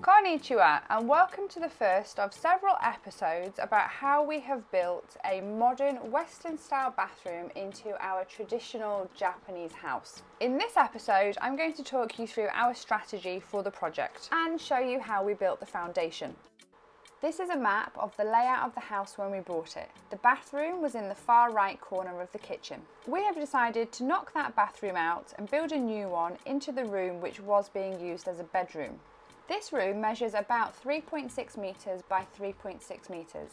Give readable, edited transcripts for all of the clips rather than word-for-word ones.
Konnichiwa, and welcome to the first of several episodes about how we have built a modern Western style bathroom into our traditional Japanese house. In this episode, I'm going to talk you through our strategy for the project and show you how we built the foundation. This is a map of the layout of the house when we bought it. The bathroom was in the far right corner of the kitchen. We have decided to knock that bathroom out and build a new one into the room which was being used as a bedroom. This room measures about 3.6 metres by 3.6 metres.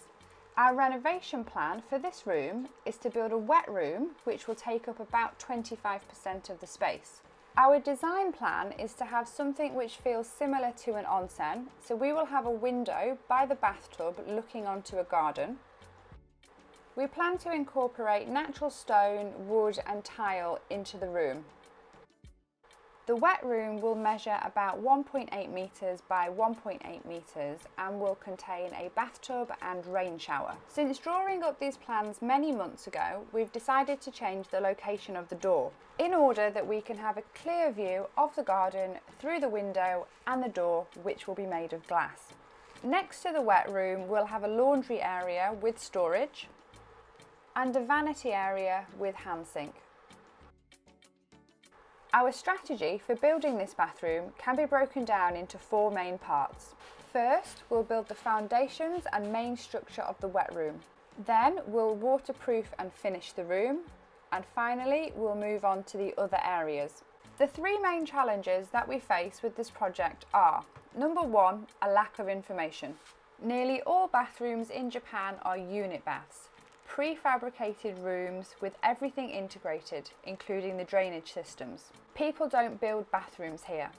Our renovation plan for this room is to build a wet room which will take up about 25% of the space. Our design plan is to have something which feels similar to an onsen, so we will have a window by the bathtub looking onto a garden. We plan to incorporate natural stone, wood and tile into the room. The wet room will measure about 1.8 metres by 1.8 metres and will contain a bathtub and rain shower. Since drawing up these plans many months ago, we've decided to change the location of the door in order that we can have a clear view of the garden through the window and the door, which will be made of glass. Next to the wet room, we'll have a laundry area with storage and a vanity area with hand sink. Our strategy for building this bathroom can be broken down into four main parts. First, we'll build the foundations and main structure of the wet room. Then we'll waterproof and finish the room. And finally, we'll move on to the other areas. The three main challenges that we face with this project are: number one, a lack of information. Nearly all bathrooms in Japan are unit baths, prefabricated rooms with everything integrated, including the drainage systems. People don't build bathrooms here.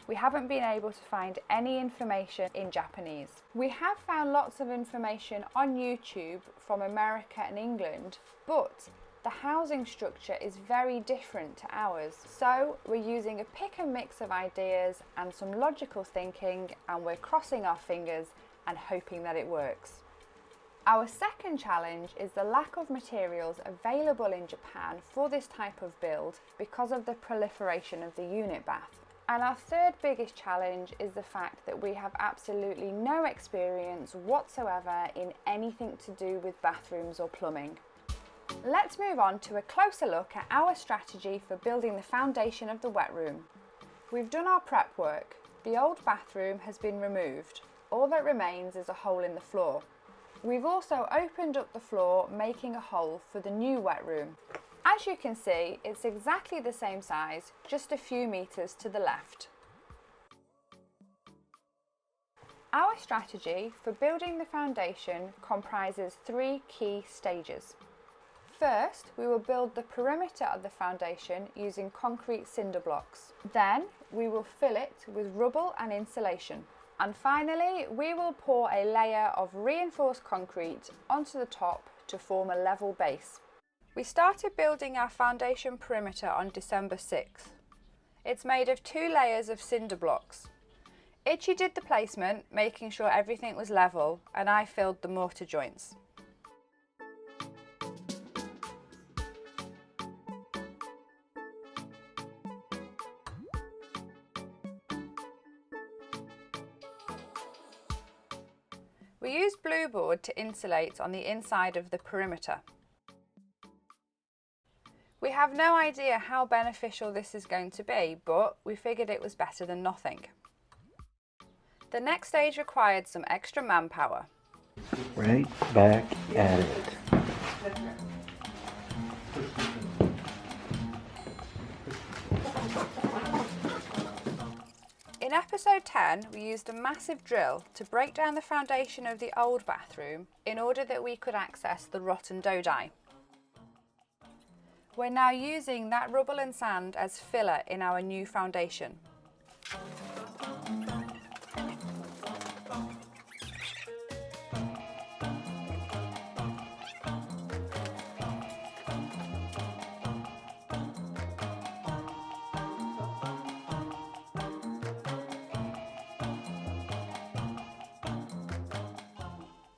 We haven't been able to find any information in Japanese. We have found lots of information on YouTube from America and England, but the housing structure is very different to ours. So we're using a pick and mix of ideas and some logical thinking, and we're crossing our fingers and hoping that it works. Our second challenge is the lack of materials available in Japan for this type of build because of the proliferation of the unit bath. And our third biggest challenge is the fact that we have absolutely no experience whatsoever in anything to do with bathrooms or plumbing. Let's move on to a closer look at our strategy for building the foundation of the wet room. We've done our prep work. The old bathroom has been removed. All that remains is a hole in the floor. We've also opened up the floor, making a hole for the new wet room. As you can see, it's exactly the same size, just a few metres to the left. Our strategy for building the foundation comprises three key stages. First, we will build the perimeter of the foundation using concrete cinder blocks. Then, we will fill it with rubble and insulation. And finally, we will pour a layer of reinforced concrete onto the top to form a level base. We started building our foundation perimeter on December 6th. It's made of 2 layers of cinder blocks. Ichi did the placement, making sure everything was level, and I filled the mortar joints. We used blue board to insulate on the inside of the perimeter. We have no idea how beneficial this is going to be, but we figured it was better than nothing. The next stage required some extra manpower. Right back at it. In episode 10, we used a massive drill to break down the foundation of the old bathroom in order that we could access the rotten dodai. We're now using that rubble and sand as filler in our new foundation.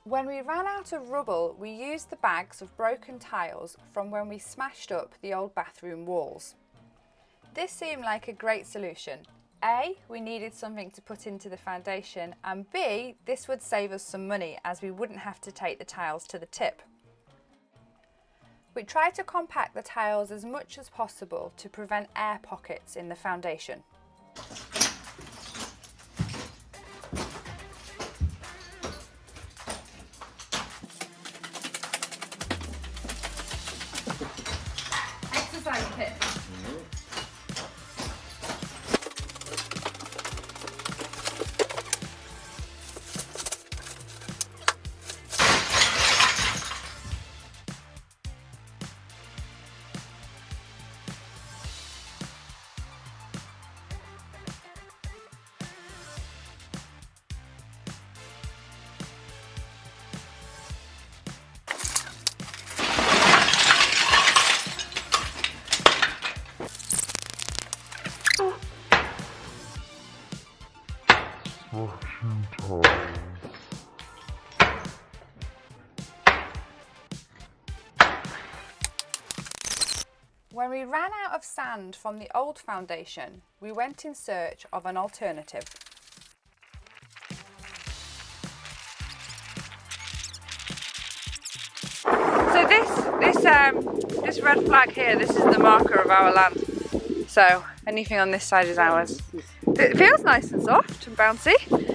When we ran out of rubble, we used the bags of broken tiles from when we smashed up the old bathroom walls. This seemed like a great solution. A, we needed something to put into the foundation, and B, this would save us some money as we wouldn't have to take the tiles to the tip. We tried to compact the tiles as much as possible to prevent air pockets in the foundation. Exercise tip. When we ran out of sand from the old foundation, we went in search of an alternative. So this red flag here, this is the marker of our land. So anything on this side is ours. It feels nice and soft and bouncy.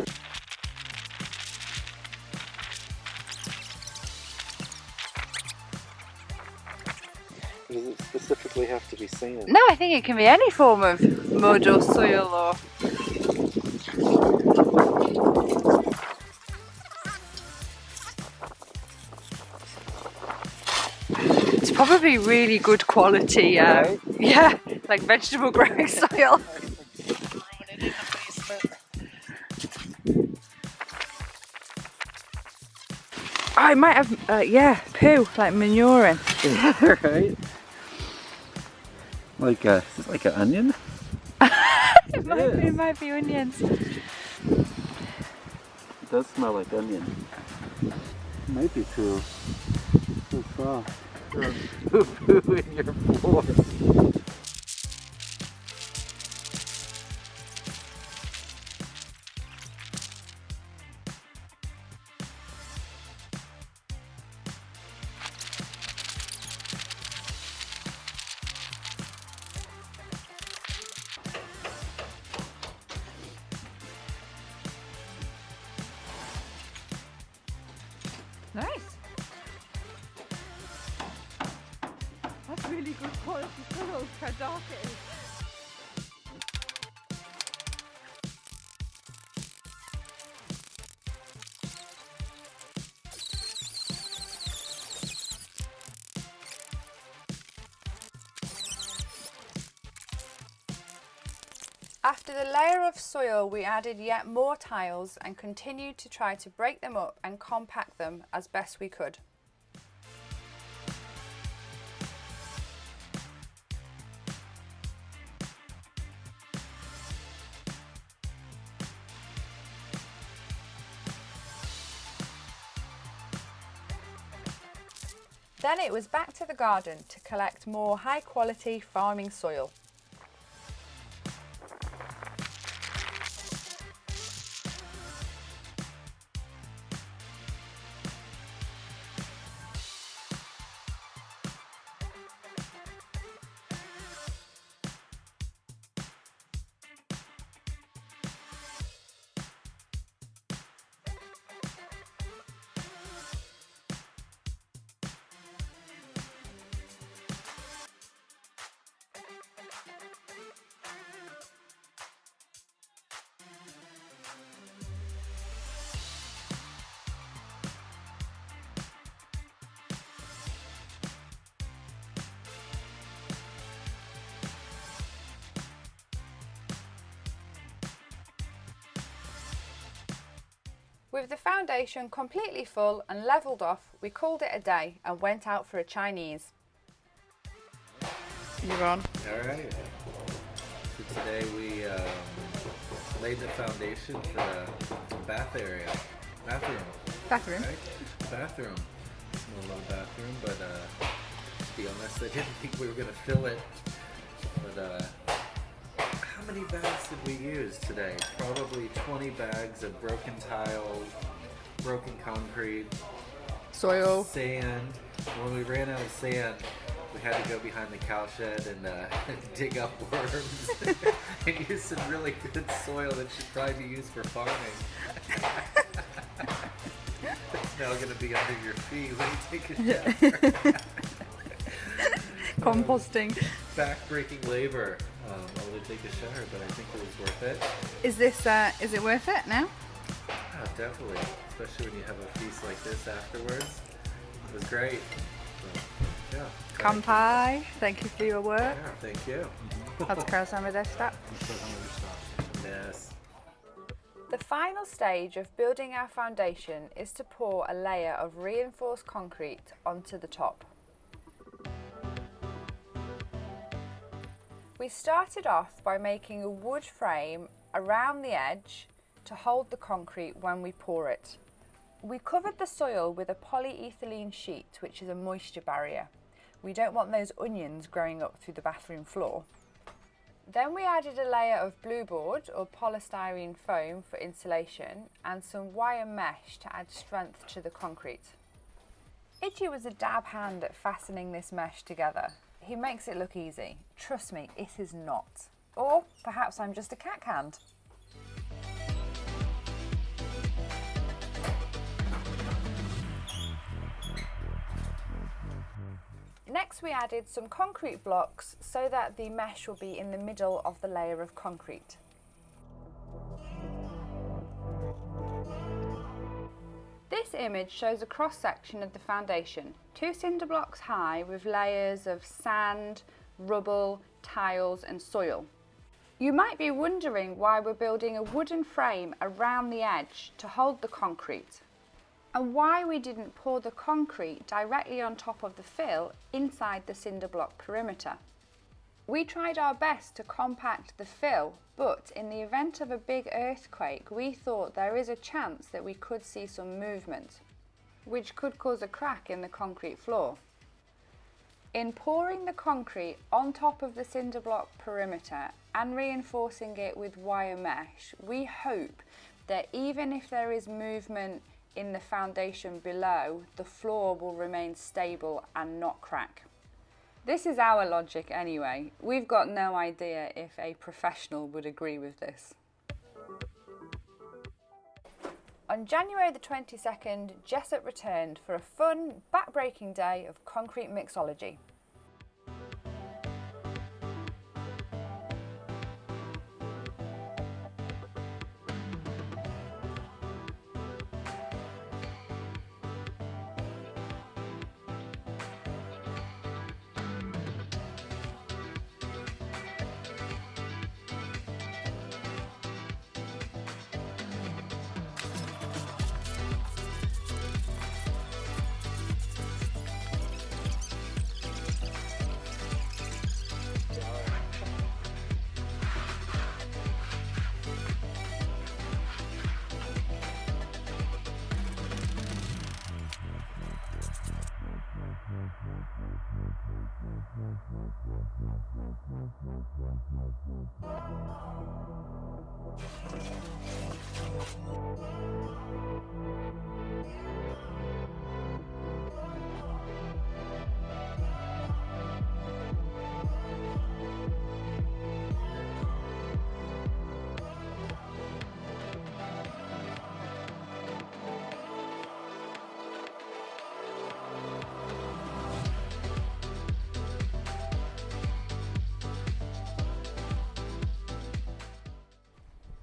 Does it specifically have to be sand? No, I think it can be any form of mud or soil or... It's probably really good quality, Right? yeah, like vegetable growing soil. Oh, it might have, yeah, poo, like manuring. Right? Like is it like an onion? It might be onions. It does smell like onion. It might be too soft. Poo in your floor. Nice. That's really good quality soil, how dark it is. After the layer of soil, we added yet more tiles and continued to try to break them up and compact them as best we could. Then it was back to the garden to collect more high quality farming soil. With the foundation completely full and levelled off, we called it a day and went out for a Chinese. You're on. Alright, so today we laid the foundation for the bathroom. Bathroom? Right? Bathroom. Small little bathroom, but to be honest, I didn't think we were going to fill it. But how many bags did we use today? Probably 20 bags of broken tile, broken concrete, Soil. sand. When we ran out of sand, we had to go behind the cow shed and dig up worms and use some really good soil that should probably be used for farming. It's now going to be under your feet when you take a shower. Composting. Back-breaking labor. I would take a shower, but I think it was worth it. Is it worth it now? Yeah, definitely. Especially when you have a feast like this afterwards. It was great. So, yeah. Kanpai. Thank you for your work. Yeah, thank you. お疲れ様でした. Yes. The final stage of building our foundation is to pour a layer of reinforced concrete onto the top. We started off by making a wood frame around the edge to hold the concrete when we pour it. We covered the soil with a polyethylene sheet, which is a moisture barrier. We don't want those onions growing up through the bathroom floor. Then we added a layer of blueboard or polystyrene foam for insulation and some wire mesh to add strength to the concrete. Itchy was a dab hand at fastening this mesh together. He makes it look easy. Trust me, it is not. Or perhaps I'm just a cat hand. Next we added some concrete blocks so that the mesh will be in the middle of the layer of concrete. This image shows a cross-section of the foundation, 2 cinder blocks high with layers of sand, rubble, tiles and soil. You might be wondering why we're building a wooden frame around the edge to hold the concrete, and why we didn't pour the concrete directly on top of the fill inside the cinder block perimeter. We tried our best to compact the fill, but in the event of a big earthquake, we thought there is a chance that we could see some movement, which could cause a crack in the concrete floor. In pouring the concrete on top of the cinder block perimeter and reinforcing it with wire mesh, we hope that even if there is movement in the foundation below, the floor will remain stable and not crack. This is our logic anyway. We've got no idea if a professional would agree with this. On January the 22nd, Jessup returned for a fun, back-breaking day of concrete mixology.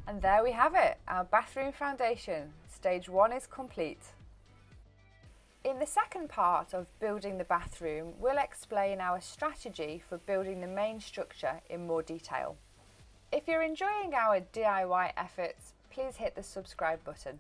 And there we have it, our bathroom foundation. Stage 1 is complete. In the second part of building the bathroom, we'll explain our strategy for building the main structure in more detail. If you're enjoying our DIY efforts, please hit the subscribe button.